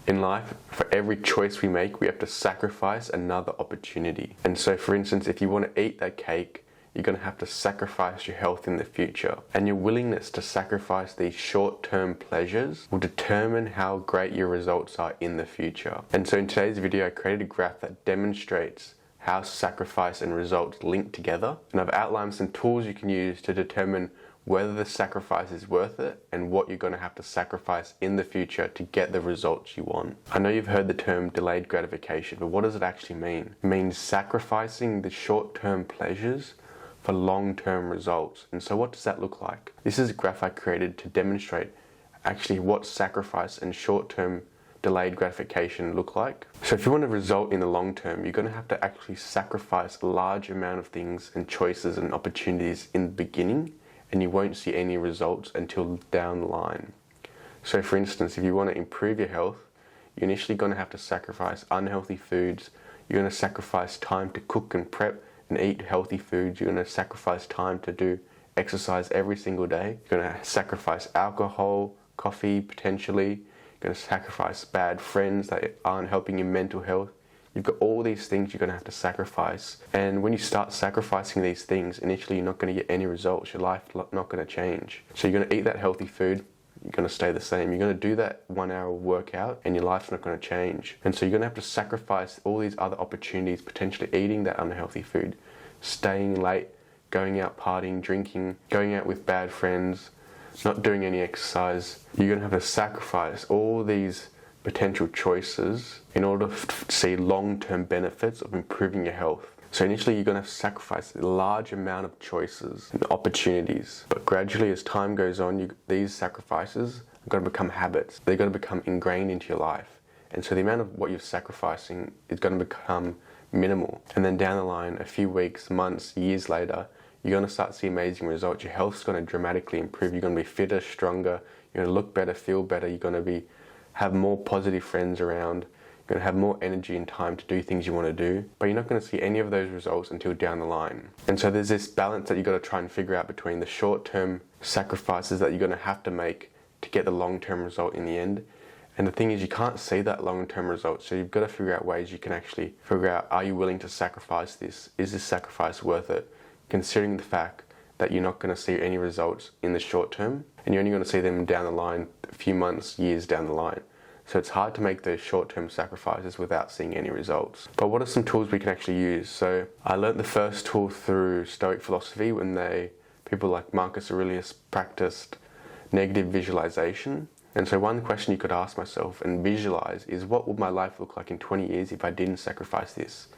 In life, for every choice we make, we have to sacrifice another opportunity. And so, for instance, if you want to eat that cake, you're going to have to sacrifice your health in the future. And your willingness to sacrifice these short-term pleasures will determine how great your results are in the future. And so in today's video, I created a graph that demonstrates how sacrifice and results link together. And I've outlined some tools you can use to determine whether the sacrifice is worth it and what you're going to have to sacrifice in the future to get the results you want. I know you've heard the term delayed gratification, but what does it actually mean? It means sacrificing the short-term pleasures for long-term results. And so what does that look like? This is a graph I created to demonstrate actually what sacrifice and short-term delayed gratification look like. So if you want a result in the long term, you're going to have to actually sacrifice a large amount of things and choices and opportunities in the beginning, and you won't see any results until down the line. So for instance, if you want to improve your health, you're initially going to have to sacrifice unhealthy foods. You're going to sacrifice time to cook and prep and eat healthy foods. You're going to sacrifice time to do exercise every single day. You're going to sacrifice alcohol, coffee potentially. You're going to sacrifice bad friends that aren't helping your mental health. You've got all these things you're going to have to sacrifice. And when you start sacrificing these things, initially you're not going to get any results. Your life's not going to change. So you're going to eat that healthy food, you're going to stay the same. You're going to do that 1 hour workout and your life's not going to change. And so you're going to have to sacrifice all these other opportunities, potentially eating that unhealthy food, staying late, going out partying, drinking, going out with bad friends, not doing any exercise. You're going to have to sacrifice all these potential choices in order to see long-term benefits of improving your health. So initially you're going to have to sacrifice a large amount of choices and opportunities. But gradually as time goes on, these sacrifices are going to become habits. They're going to become ingrained into your life. And so the amount of what you're sacrificing is going to become minimal. And then down the line, a few weeks, months, years later, you're going to start to see amazing results. Your health's going to dramatically improve. You're going to be fitter, stronger. You're going to look better, feel better. You're going to have more positive friends around. You're going to have more energy and time to do things you want to do, but you're not going to see any of those results until down the line. And so there's this balance that you've got to try and figure out between the short-term sacrifices that you're going to have to make to get the long-term result in the end. And the thing is, you can't see that long-term result, so you've got to figure out ways you can actually figure out, are you willing to sacrifice this? Is this sacrifice worth it? Considering the fact that you're not going to see any results in the short term, and you're only going to see them down the line, a few months, years down the line. So it's hard to make those short-term sacrifices without seeing any results. But what are some tools we can actually use? So I learned the first tool through Stoic philosophy when people like Marcus Aurelius practiced negative visualization. And so one question you could ask myself and visualize is, what would my life look like in 20 years if I didn't sacrifice this?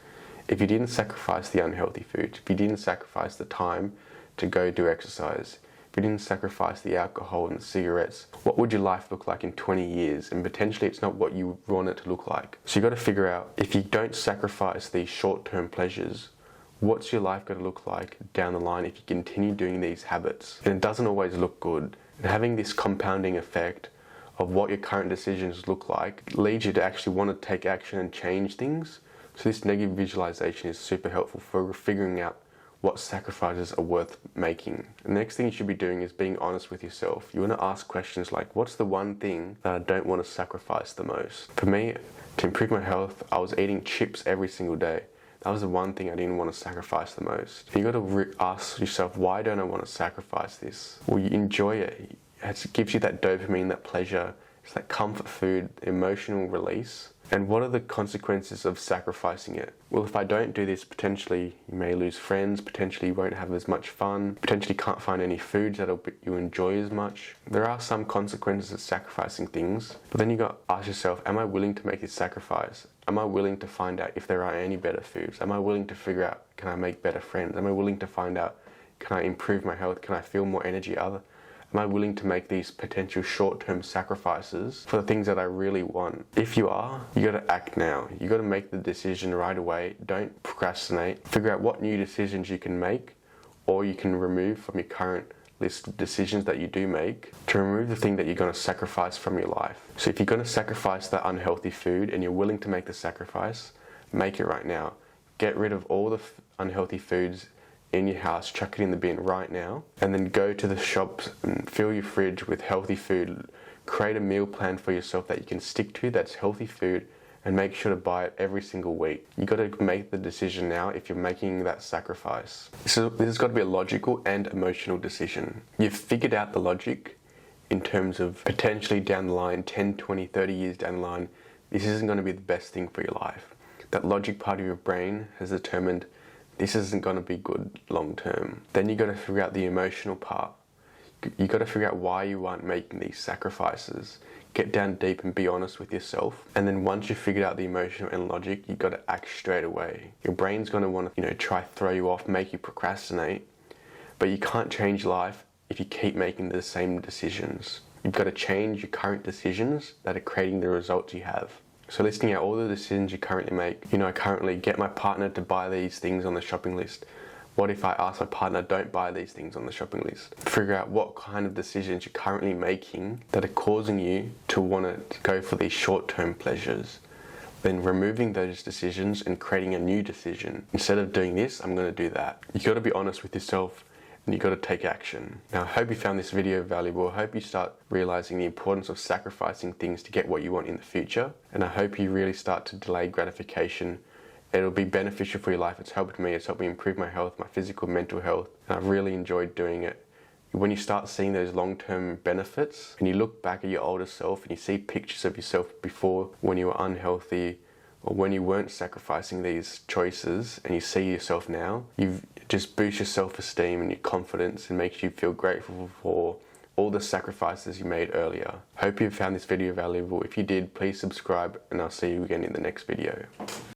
If you didn't sacrifice the unhealthy food, if you didn't sacrifice the time to go do exercise, if you didn't sacrifice the alcohol and the cigarettes, what would your life look like in 20 years? And potentially it's not what you want it to look like. So you've got to figure out, if you don't sacrifice these short-term pleasures, what's your life going to look like down the line if you continue doing these habits? And it doesn't always look good. And having this compounding effect of what your current decisions look like leads you to actually want to take action and change things. So this negative visualization is super helpful for figuring out what sacrifices are worth making. The next thing you should be doing is being honest with yourself. You want to ask questions like, what's the one thing that I don't want to sacrifice the most? For me, to improve my health, I was eating chips every single day. That was the one thing I didn't want to sacrifice the most. You got to ask yourself, why don't I want to sacrifice this? Well, you enjoy it. It gives you that dopamine, that pleasure. It's that comfort food, emotional release. And what are the consequences of sacrificing it? Well, if I don't do this, potentially you may lose friends, potentially you won't have as much fun, potentially can't find any foods that you enjoy as much. There are some consequences of sacrificing things, but then you got to ask yourself, am I willing to make this sacrifice? Am I willing to find out if there are any better foods? Am I willing to figure out, can I make better friends? Am I willing to find out, can I improve my health? Can I feel more energy? Am I willing to make these potential short-term sacrifices for the things that I really want? If you are, you got to act now. You got to make the decision right away. Don't procrastinate. Figure out what new decisions you can make or you can remove from your current list of decisions that you do make to remove the thing that you're going to sacrifice from your life. So if you're going to sacrifice that unhealthy food and you're willing to make the sacrifice, make it right now. Get rid of all the unhealthy foods in your house, chuck it in the bin right now, and then go to the shops and fill your fridge with healthy food, Create a meal plan for yourself that you can stick to, that's healthy food, and make sure to buy it every single week. You got to make the decision now if you're making that sacrifice. This has got to be a logical and emotional decision. You've figured out the logic in terms of potentially down the line, 10, 20, 30 years down the line, this isn't going to be the best thing for your life. That logic part of your brain has determined this isn't going to be good long term. Then you got to figure out the emotional part. You got to figure out why you aren't making these sacrifices. Get down deep and be honest with yourself. And then once you've figured out the emotion and logic, you got to act straight away. Your brain's going to want to, try throw you off, make you procrastinate. But you can't change life if you keep making the same decisions. You've got to change your current decisions that are creating the results you have. So listing out all the decisions you currently make. I currently get my partner to buy these things on the shopping list. What if I ask my partner, don't buy these things on the shopping list? Figure out what kind of decisions you're currently making that are causing you to want to go for these short-term pleasures. Then removing those decisions and creating a new decision. Instead of doing this, I'm going to do that. You got to be honest with yourself and you got to take action. Now, I hope you found this video valuable. I hope you start realizing the importance of sacrificing things to get what you want in the future. And I hope you really start to delay gratification. It'll be beneficial for your life. It's helped me. It's helped me improve my health, my physical, mental health. And I've really enjoyed doing it. When you start seeing those long-term benefits and you look back at your older self and you see pictures of yourself before when you were unhealthy or when you weren't sacrificing these choices and you see yourself now, you just boost your self-esteem and your confidence and makes you feel grateful for all the sacrifices you made earlier. Hope you found this video valuable. If you did, please subscribe and I'll see you again in the next video.